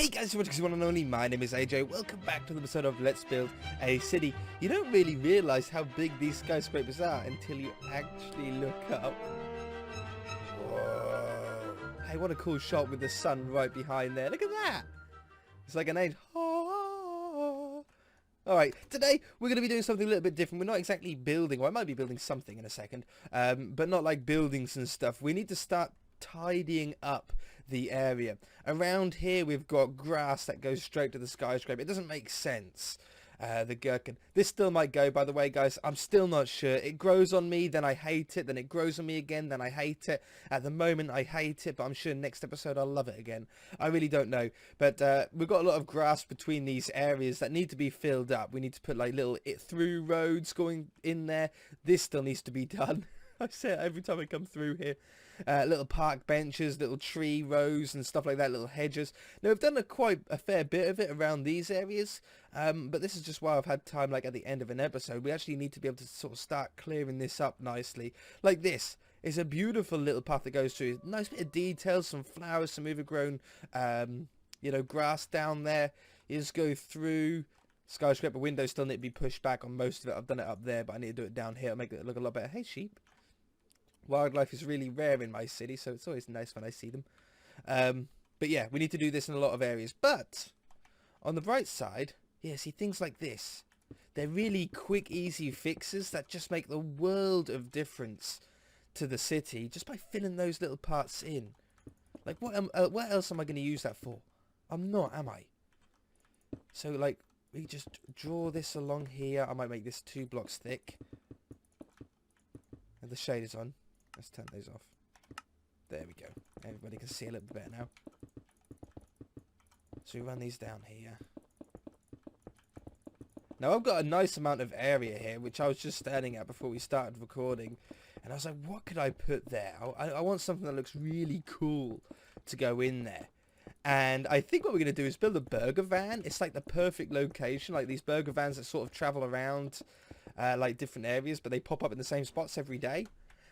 Hey guys, it's one and only, my name is AJ. Welcome back to the episode of Let's Build a City. You don't really realise how big these skyscrapers are until you actually look up. Whoa. Hey, what a cool shot with the sun right behind there. Look at that. It's like an age. Alright, today we're going to be doing something a little bit different. We're not exactly building, or I might be building something in a second, but not like buildings and stuff. We need to start tidying up the area. Around here we've got grass that goes straight to the skyscraper. It doesn't make sense. The gherkin. This still might go, by the way, guys. I'm still not sure. It grows on me, then I hate it, then it grows on me again, then I hate it. At the moment I hate it, but I'm sure next episode I'll love it again. I really don't know. But we've got a lot of grass between these areas that need to be filled up. We need to put like little through roads going in there. This still needs to be done. I say it every time I come through here. Little park benches, little tree rows and stuff like that, little hedges. Now we've done quite a fair bit of it around these areas, but this is just why I've had time, like at the end of an episode. We actually need to be able to sort of start clearing this up nicely. Like this is a beautiful little path that goes through. Nice bit of detail, some flowers, some overgrown, grass down there. You just go through. Skyscraper windows still need to be pushed back on most of it. I've done it up there, but I need to do it down here. It'll make it look a lot better. Hey, sheep. Wildlife is really rare in my city, so it's always nice when I see them. But yeah, we need to do this in a lot of areas. But on the bright side, yeah, see, things like this. They're really quick, easy fixes that just make the world of difference to the city just by filling those little parts in. Like, what else am I going to use that for? I'm not, am I? So, like, we just draw this along here. I might make this 2 blocks thick. And the shade is on. Let's turn those off. There we go. Everybody can see a little bit better now. So we run these down here. Now I've got a nice amount of area here, which I was just staring at before we started recording. And I was like, what could I put there? I want something that looks really cool to go in there. And I think what we're going to do is build a burger van. It's like the perfect location. Like these burger vans that sort of travel around like different areas, but they pop up in the same spots every day.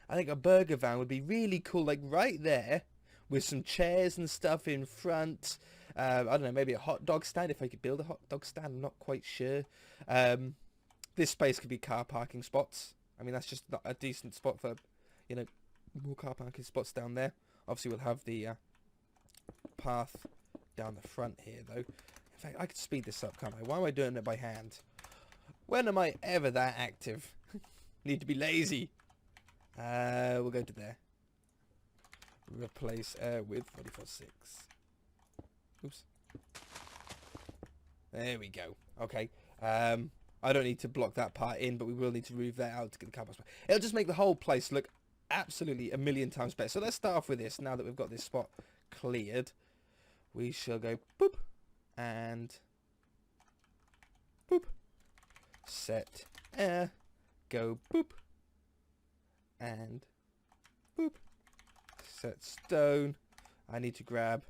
I think a burger van would be really cool, like right there, with some chairs and stuff in front. I don't know, maybe a hot dog stand, if I could build a hot dog stand, I'm not quite sure. This space could be car parking spots. I mean, that's just not a decent spot for, more car parking spots down there. Obviously, we'll have the path down the front here, though. In fact, I could speed this up, can't I? Why am I doing it by hand? When am I ever that active? Need to be lazy. We'll go to there. Replace with 44.6. Oops. There we go. Okay. I don't need to block that part in, but we will need to move that out to get the car park spot. It'll just make the whole place look absolutely a million times better. So let's start off with this. Now that we've got this spot cleared, we shall go boop and boop. Set air. Go boop. And boop. Set stone. I need to grab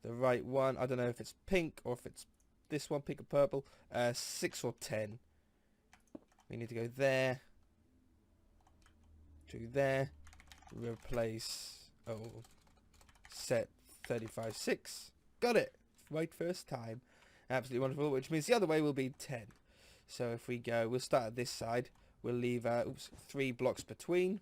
the right one. I don't know if it's pink or if it's this one, pink or purple. 6 or 10. We need to go there. To there. Replace. Oh. Set 35.6. Got it. Right first time. Absolutely wonderful. Which means the other way will be 10. So if we go, we'll start at this side. We'll leave 3 blocks between.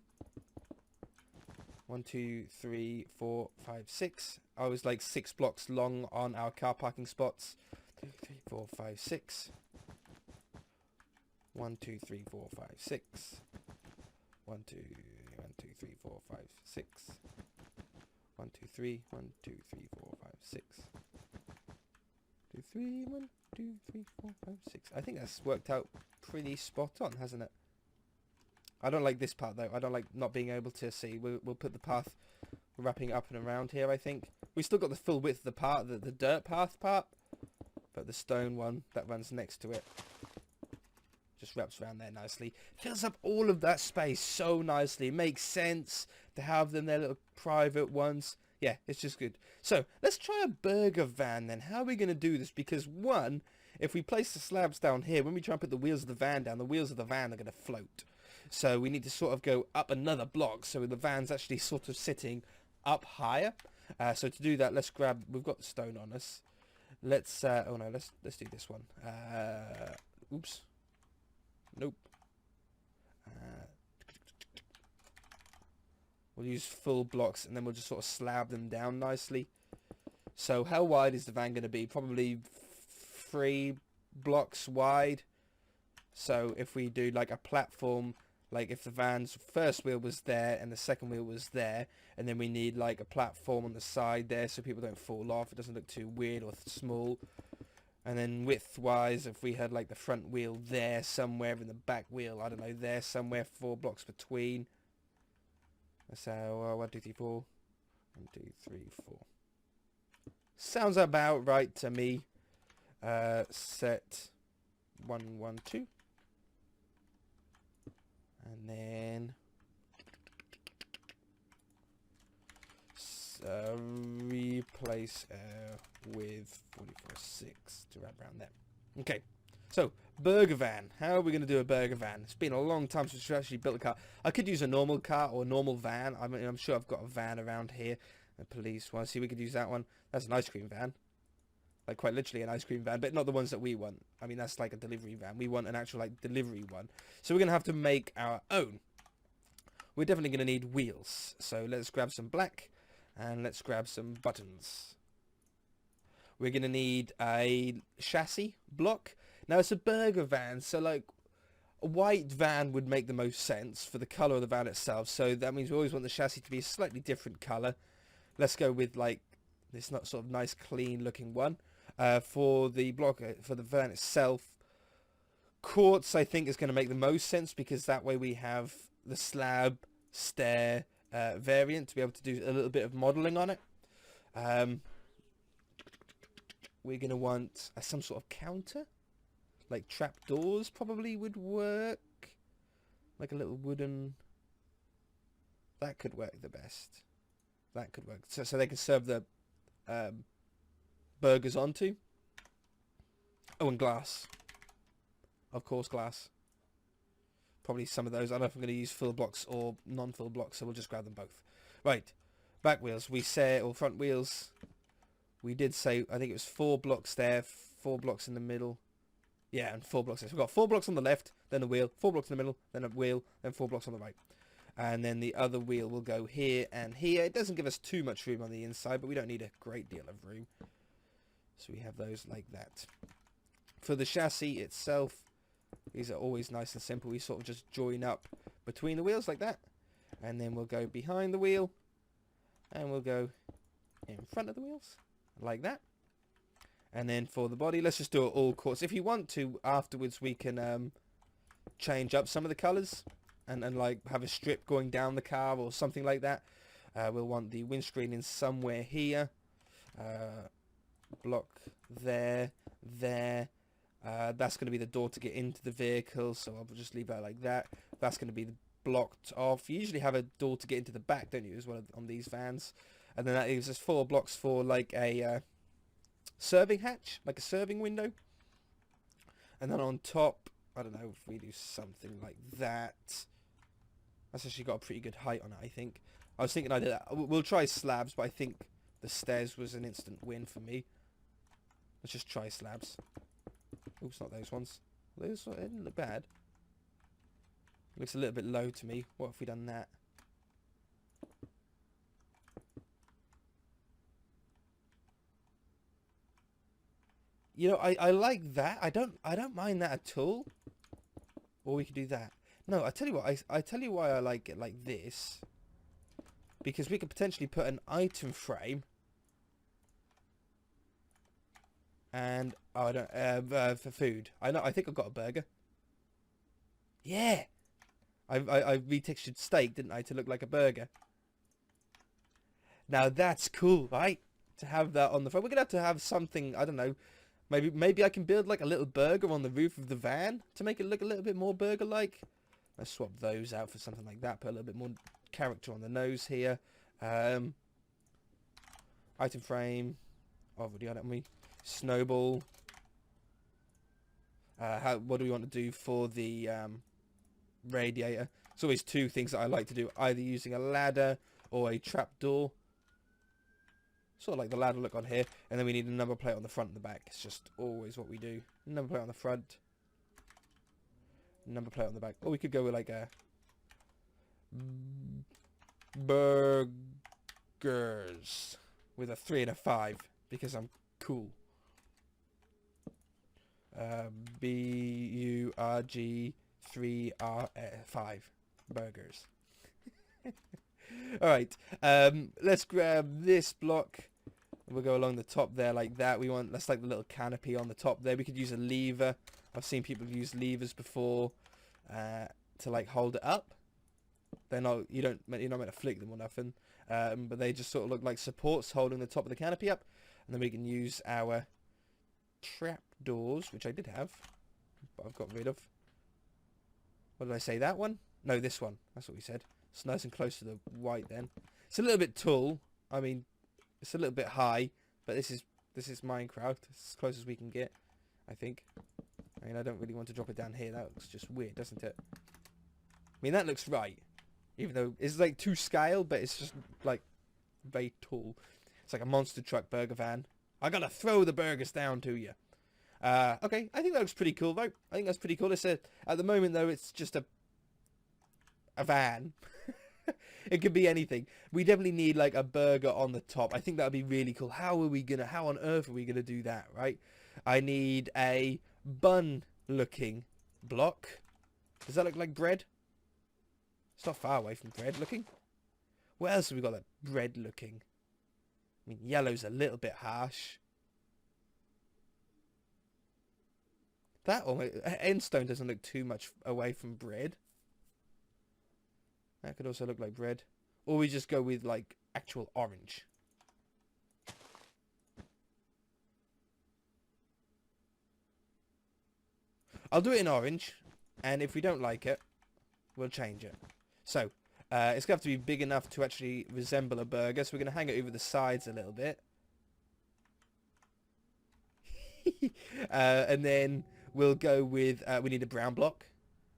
1, 2, 3, 4, 5, 6. I was like 6 blocks long on our car parking spots. 2, 3, 4, 5, 6. 1, 2, 3, 4, 5, 6. 1, 2, 3, 4, 5, 6. 1, 2, 3. 1, 2, 3, 4, 5, 6. 2, 3. 1, 2, 3, 4, 5, 6. I think that's worked out pretty spot on, hasn't it? I don't like this part though. I don't like not being able to see. We'll put the path wrapping up and around here, I think. We still got the full width of the part, the dirt path part, but the stone one that runs next to it just wraps around there nicely. Fills up all of that space so nicely. It makes sense to have them, their little private ones. Yeah, it's just good. So let's try a burger van then. How are we going to do this? Because one, if we place the slabs down here, when we try and put the wheels of the van down, the wheels of the van are going to float. So we need to sort of go up another block so the van's actually sort of sitting up higher. So to do that, let's grab, we've got the stone on us. Let's oh no, let's do this one. Oops. Nope. We'll use full blocks, and then we'll just sort of slab them down nicely. So how wide is the van going to be? Probably 3 blocks wide. So if we do like a platform, like if the van's first wheel was there and the second wheel was there, and then we need like a platform on the side there so people don't fall off, it doesn't look too weird or small. And then width wise, if we had like the front wheel there somewhere and the back wheel, I don't know, there somewhere, 4 blocks between. So 1, 2, 3, 4. 1, 2, 3, 4. Sounds about right to me. Set 1, 1, 2. And then replace with 44.6 to wrap around there. Okay, so burger van. How are we going to do a burger van? It's been a long time since we actually built a car. I could use a normal car or a normal van. I mean, I'm sure I've got a van around here. A police one. See, we could use that one. That's an ice cream van. Like quite literally an ice cream van, but not the ones that we want. I mean, that's like a delivery van. We want an actual like delivery one. So we're going to have to make our own. We're definitely going to need wheels. So let's grab some black and let's grab some buttons. We're going to need a chassis block. Now it's a burger van, so like a white van would make the most sense for the colour of the van itself. So that means we always want the chassis to be a slightly different colour. Let's go with like this not sort of nice clean looking one. For the block, for the van itself, quartz I think is going to make the most sense, because that way we have the slab stair variant to be able to do a little bit of modelling on it. We're going to want some sort of counter, like trapdoors probably would work, like a little wooden, that could work the best. That could work, so they can serve the burgers onto. Oh, and glass, of course, glass. Probably some of those. I don't know if I'm going to use full blocks or non-full blocks, so we'll just grab them both. Right, back wheels we said, or front wheels we did say, I think it was 4 blocks there, 4 blocks in the middle. Yeah, and 4 blocks there. So we've got 4 blocks on the left, then a wheel, 4 blocks in the middle, then a wheel, then 4 blocks on the right. And then the other wheel will go here and here. It doesn't give us too much room on the inside, but we don't need a great deal of room. So we have those like that. For the chassis itself, these are always nice and simple. We sort of just join up between the wheels like that. And then we'll go behind the wheel. And we'll go in front of the wheels like that. And then for the body, let's just do it all quartz. If you want to, afterwards we can change up some of the colours. And like have a strip going down the car or something like that. We'll want the windscreen in somewhere here. Block there, there. That's going to be the door to get into the vehicle, so I'll just leave that like that. That's going to be blocked off. You usually have a door to get into the back, don't you, as well, on these vans. And then that leaves us 4 blocks for like a serving hatch, like a serving window. And then on top, I don't know if we do something like that. That's actually got a pretty good height on it, I think. I was thinking I did that. We'll try slabs, but I think the stairs was an instant win for me. Let's just try slabs. Oops, not those ones. Those didn't look bad. Looks a little bit low to me. What if we done that? You know, I like that. I don't mind that at all. Or we could do that. No, I tell you what. I tell you why I like it like this. Because we could potentially put an item frame. And oh, I don't for food. I know. I think I've got a burger. Yeah, I retextured steak, didn't I, to look like a burger? Now that's cool, right? To have that on the front. We're gonna have to have something. I don't know. Maybe I can build like a little burger on the roof of the van to make it look a little bit more burger-like. Let's swap those out for something like that. Put a little bit more character on the nose here. Item frame. Oh, I've already got it on me. Snowball. What do we want to do for the radiator? It's always 2 things that I like to do, either using a ladder or a trapdoor. Sort of like the ladder look on here. And then we need a number plate on the front and the back. It's just always what we do. Number plate on the front. Number plate on the back. Or we could go with like a... burgers. With a 3 and a 5. Because I'm cool. B-U-R-G 3-R-5. Burgers. Alright, let's grab this block. We'll go along the top there like that. We want, that's like the little canopy on the top there. We could use a lever. I've seen people use levers before to like hold it up. They're not, you're not meant to flick them or nothing. But they just sort of look like supports holding the top of the canopy up. And then we can use our trap doors, which I did have, but I've got rid of. What did I say, that one? No, this one. That's what we said. It's nice and close to the white then. It's a little bit tall. I mean, it's a little bit high, but this is Minecraft. It's as close as we can get, I think. I mean, I don't really want to drop it down here. That looks just weird, doesn't it? I mean, that looks right. Even though it's like to scale, but it's just like very tall. It's like a monster truck burger van. I gotta throw the burgers down to you. Okay, I think that looks pretty cool though. I think that's pretty cool. It's at the moment though, it's just a van. It could be anything. We definitely need like a burger on the top. I think that would be really cool. How on earth are we gonna do that, right? I need a bun looking block. Does that look like bread? It's not far away from bread looking. What else have we got that bread looking? I mean, yellow's a little bit harsh. That almost, endstone doesn't look too much away from bread. That could also look like bread. Or we just go with like actual orange. I'll do it in orange, and if we don't like it, we'll change it. So, it's going to have to be big enough to actually resemble a burger, so we're going to hang it over the sides a little bit. And then we'll go with, we need a brown block,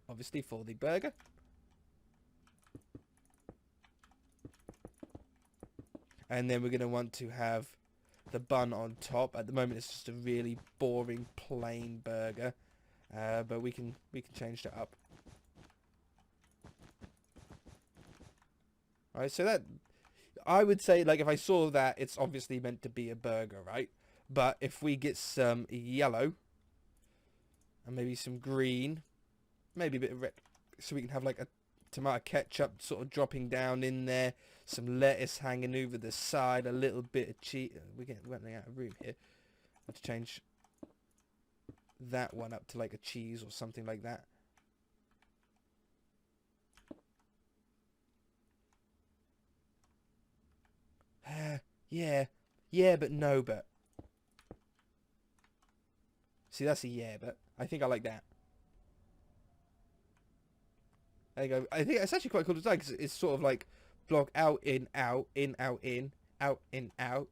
obviously, for the burger. And then we're going to want to have the bun on top. At the moment, it's just a really boring, plain burger. But we can change that up. Alright, so that, I would say, like, if I saw that, it's obviously meant to be a burger, right? But if we get some yellow, and maybe some green, maybe a bit of red, so we can have, like, a tomato ketchup sort of dropping down in there, some lettuce hanging over the side, a little bit of cheese. We're running out of room here. I have to change that one up to, like, a cheese or something like that. Yeah, but no, but. See, that's a yeah, but I think I like that. There you go. I think it's actually quite cool design because it's sort of like block out, in, out, in, out, in, out, in, out,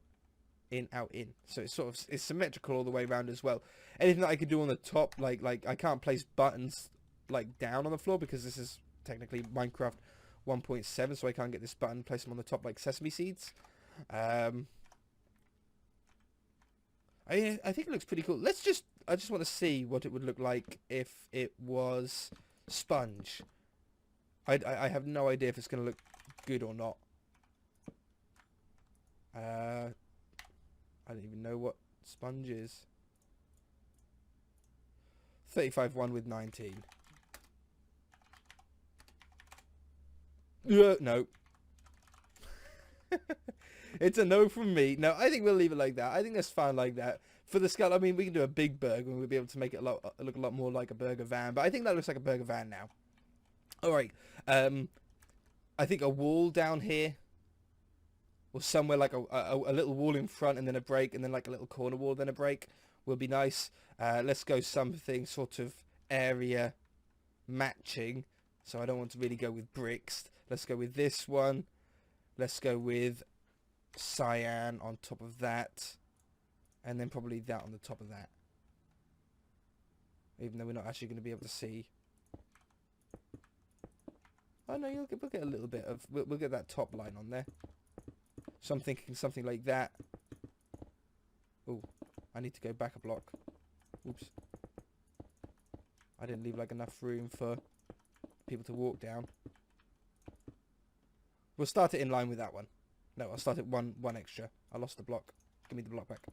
in, out, in. So it's sort of, it's symmetrical all the way around as well. Anything that I could do on the top, like I can't place buttons like down on the floor because this is technically Minecraft 1.7, so I can't get this button, place them on the top like sesame seeds. I think it looks pretty cool. I just want to see what it would look like if it was sponge. I have no idea if it's going to look good or not. I don't even know what sponge is. 35-1 with 19. No. It's a no from me. No, I think we'll leave it like that. I think that's fine like that. For the scale, I mean, we can do a big burger and we'll be able to make it look a lot more like a burger van. But I think that looks like a burger van now. Alright. I think a wall down here. Or somewhere like a little wall in front and then a break. And then like a little corner wall, then a break. Will be nice. Let's go something sort of area matching. So I don't want to really go with bricks. Let's go with this one. Let's go with cyan on top of that. And then probably that on the top of that. Even though we're not actually going to be able to see. Oh no, we'll get a little bit of... We'll get that top line on there. So I'm thinking something like that. Oh, I need to go back a block. Oops. I didn't leave like enough room for people to walk down. We'll start it in line with that one. No, I'll start it one extra. I lost the block. Give me the block back.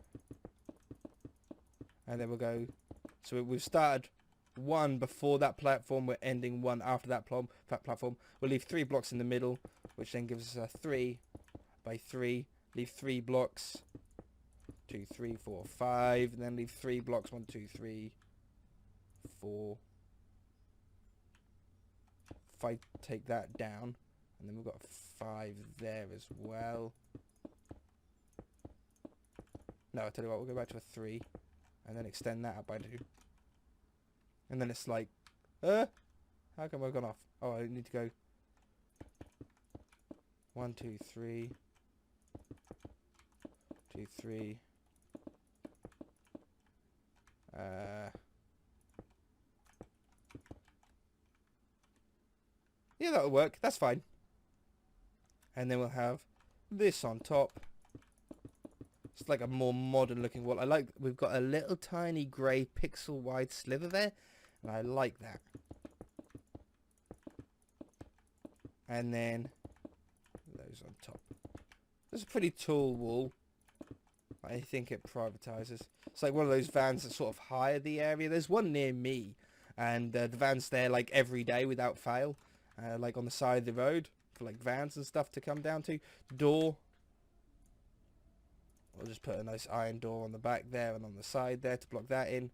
And then we'll go. So we've started one before that platform. We're ending one after that platform. We'll leave 3 blocks in the middle, which then gives us a 3 by 3. Leave 3 blocks. 2, 3, 4, 5. And then leave 3 blocks. 1, 2, 3, 4. If I take that down, and then we've got 5 there as well. No, I tell you what, we'll go back to a 3, and then extend that up by 2. And then it's like, how come I've gone off? Oh, I need to go 1, 2, 3, 2, 3. Yeah, that'll work. That's fine. And then we'll have this on top. It's like a more modern looking wall. I like, we've got a little tiny grey pixel wide sliver there, and I like that. And then those on top. It's a pretty tall wall. I think it privatizes. It's like one of those vans that sort of hire the area. There's one near me, and the van's there like every day without fail, like on the side of the road for like vans and stuff to come down to. Door. We'll just put a nice iron door on the back there and on the side there to block that in.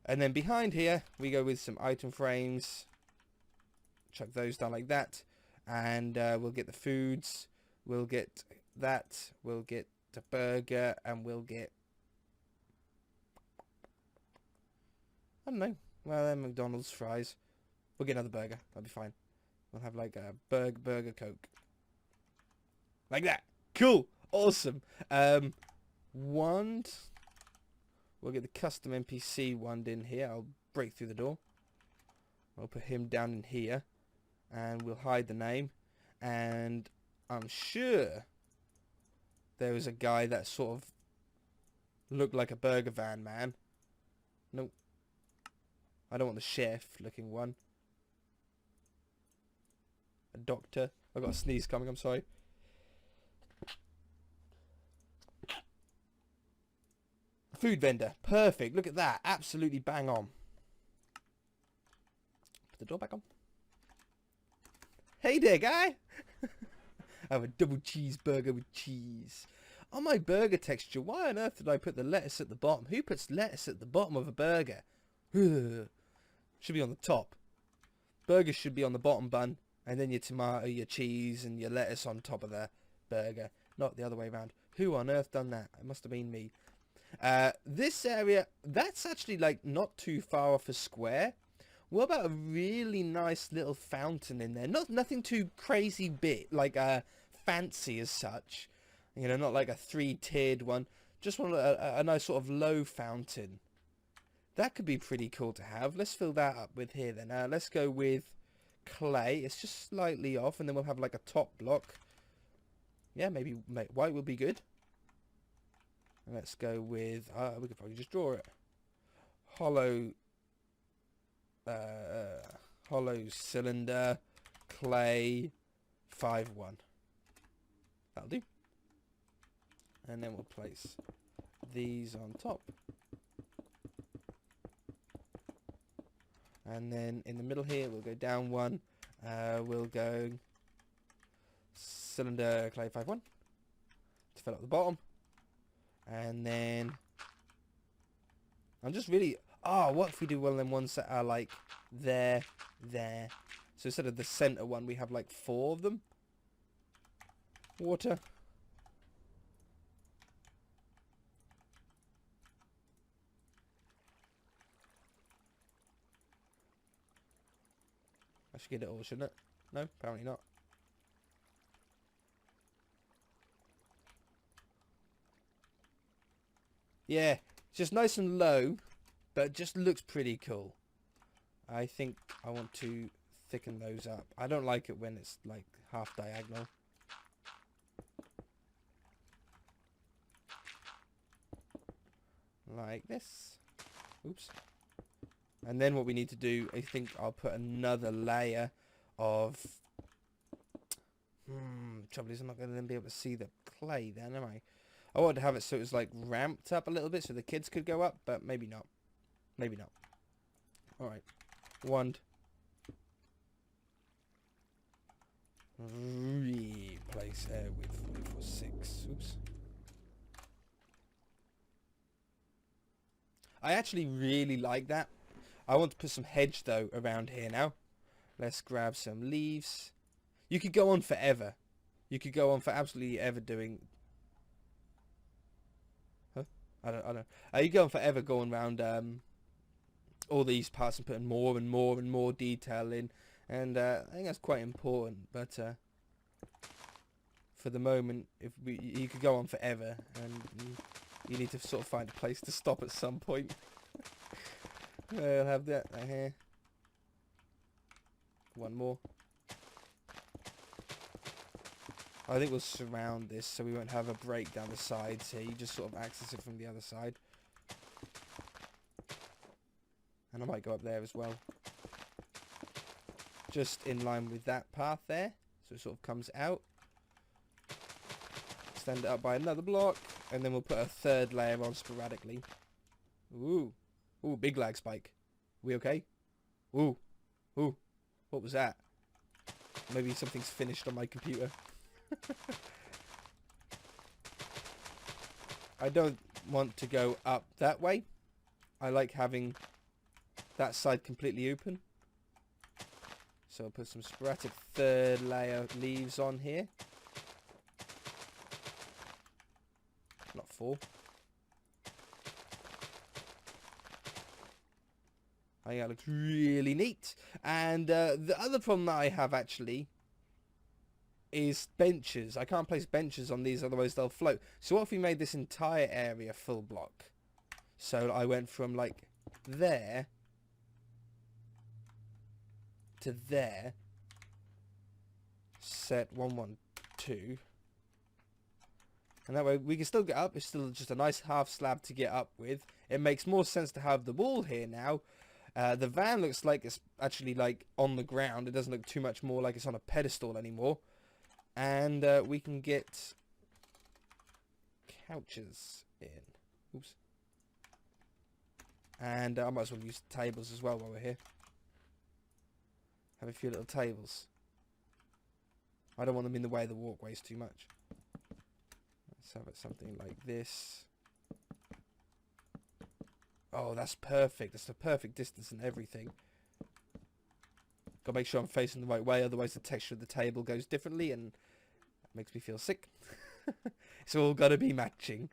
And then behind here, we go with some item frames. Chuck those down like that. And we'll get the foods. We'll get that. We'll get the burger. And we'll get... I don't know. Well, then McDonald's fries. We'll get another burger. That'll be fine. We'll have like a burger Coke. Like that. Cool. Awesome. Wand. We'll get the custom NPC wand in here. I'll break through the door. I'll put him down in here. And we'll hide the name. And I'm sure there was a guy that sort of looked like a burger van man. Nope. I don't want the chef looking one. A doctor. I've got a sneeze coming, I'm sorry. Food vendor. Perfect. Look at that. Absolutely bang on. Put the door back on. Hey there, guy. I have a double cheeseburger with cheese. On my burger texture, why on earth did I put the lettuce at the bottom? Who puts lettuce at the bottom of a burger? Should be on the top. Burgers should be on the bottom bun. And then your tomato, your cheese, and your lettuce on top of the burger. Not the other way around. Who on earth done that? It must have been me. This area, that's actually like not too far off a square. What about a really nice little fountain in there? Nothing too crazy big, like fancy as such. You know, not like a 3-tiered one. Just want a nice sort of low fountain. That could be pretty cool to have. Let's fill that up with here then. Let's go with clay. It's just slightly off, and then we'll have like a top block. Yeah, maybe white will be good. And let's go with, we could probably just draw it. Hollow cylinder, clay, 5-1. That'll do. And then we'll place these on top. And then in the middle here, we'll go down 1. We'll go cylinder, clay, 5-1 to fill up the bottom. And then I'm just really... Oh, what if we do one of them ones that are like there. So instead of the center one, we have like 4 of them. Water. I should get it all, shouldn't it? No, apparently not. Yeah, just nice and low, but it just looks pretty cool. I think I want to thicken those up. I don't like it when it's like half diagonal. like this. Oops. And then what we need to do, I think I'll put another layer of... trouble is I'm not going to then be able to see the clay then, am I? I wanted to have it so it was like ramped up a little bit so the kids could go up, but maybe not. Maybe not. Alright. Wand. Replace air with 446. Oops. I actually really like that. I want to put some hedge though around here now. Let's grab some leaves. You could go on forever. You could go on for absolutely ever doing... Huh? I don't know. You go on forever going around all these parts and putting more and more and more detail in. And I think that's quite important. But for the moment, you could go on forever. And you need to sort of find a place to stop at some point. I'll have that right here. One more. I think we'll surround this so we won't have a break down the sides here. You just sort of access it from the other side. And I might go up there as well. Just in line with that path there. So it sort of comes out. Extend it up by another block. And then we'll put a third layer on sporadically. Ooh. Ooh, big lag spike. We okay? Ooh. Ooh. What was that? Maybe something's finished on my computer. I don't want to go up that way. I like having that side completely open. So I'll put some sporadic third layer leaves on here. Not 4. I think that looks really neat. And the other problem that I have actually is benches. I can't place benches on these, otherwise they'll float. So what if we made this entire area full block? So I went from like there to there. Set 112. And that way we can still get up. It's still just a nice half slab to get up with. It makes more sense to have the wall here now. The van looks like it's actually like on the ground. It doesn't look too much more like it's on a pedestal anymore. And we can get couches in. Oops. And I might as well use tables as well while we're here. Have a few little tables. I don't want them in the way of the walkways too much. Let's have it something like this. Oh, that's perfect. That's the perfect distance and everything. Gotta make sure I'm facing the right way, otherwise the texture of the table goes differently and that makes me feel sick. It's all gotta be matching.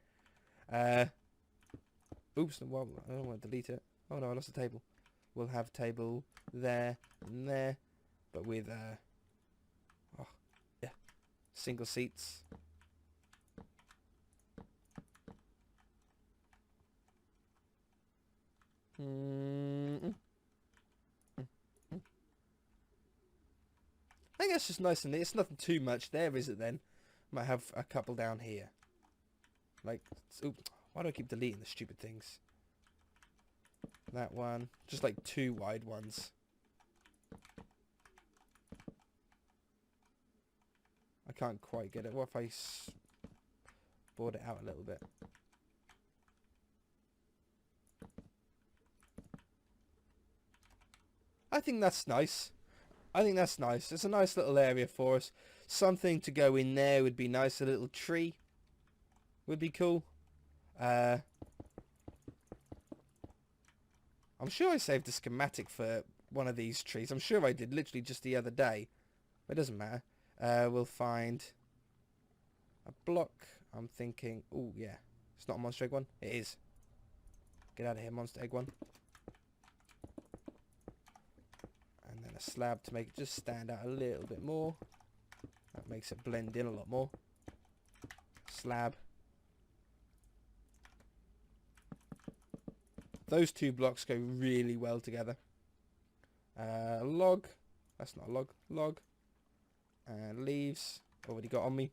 Oops, well, I don't want to delete it. Oh no, I lost the table. We'll have table there and there, but with oh yeah, single seats. I think that's just nice and neat. It's nothing too much there, is it then? Might have a couple down here. Like, oops, why do I keep deleting the stupid things? That one. Just like 2 wide ones. I can't quite get it. What if I board it out a little bit? I think that's nice. I think that's nice. It's a nice little area for us. Something to go in there would be nice. A little tree would be cool. I'm sure I saved a schematic for one of these trees. I'm sure I did, literally just the other day. It doesn't matter. We'll find a block. I'm thinking, oh yeah, it's not a monster egg one. It is. Get out of here, monster egg one. And then a slab to make it just stand out a little bit more. That makes it blend in a lot more. Slab. Those 2 blocks go really well together. Log. That's not a log. Log. And leaves. Already got on me.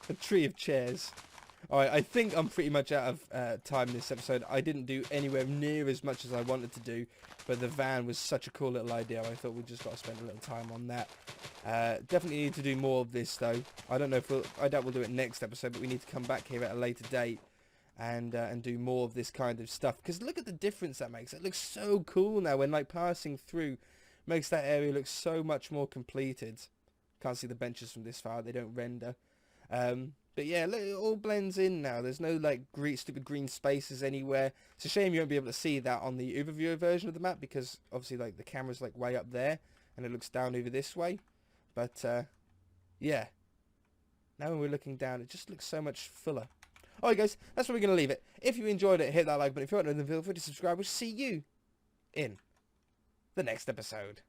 A tree of chairs. Alright, I think I'm pretty much out of time this episode. I didn't do anywhere near as much as I wanted to do, but the van was such a cool little idea. I thought we just got to spend a little time on that. Definitely need to do more of this though. I don't know if I doubt we'll do it next episode, but we need to come back here at a later date and do more of this kind of stuff. Because look at the difference that makes. It looks so cool now when like passing through makes that area look so much more completed. Can't see the benches from this far. They don't render. But yeah, look, it all blends in now. There's no like stupid green spaces anywhere. It's a shame you won't be able to see that on the overview version of the map because obviously like the camera's like way up there and it looks down over this way. But yeah, now when we're looking down, it just looks so much fuller. Alright guys, that's where we're going to leave it. If you enjoyed it, hit that like button. If you want to, then feel free to subscribe. We'll see you in the next episode.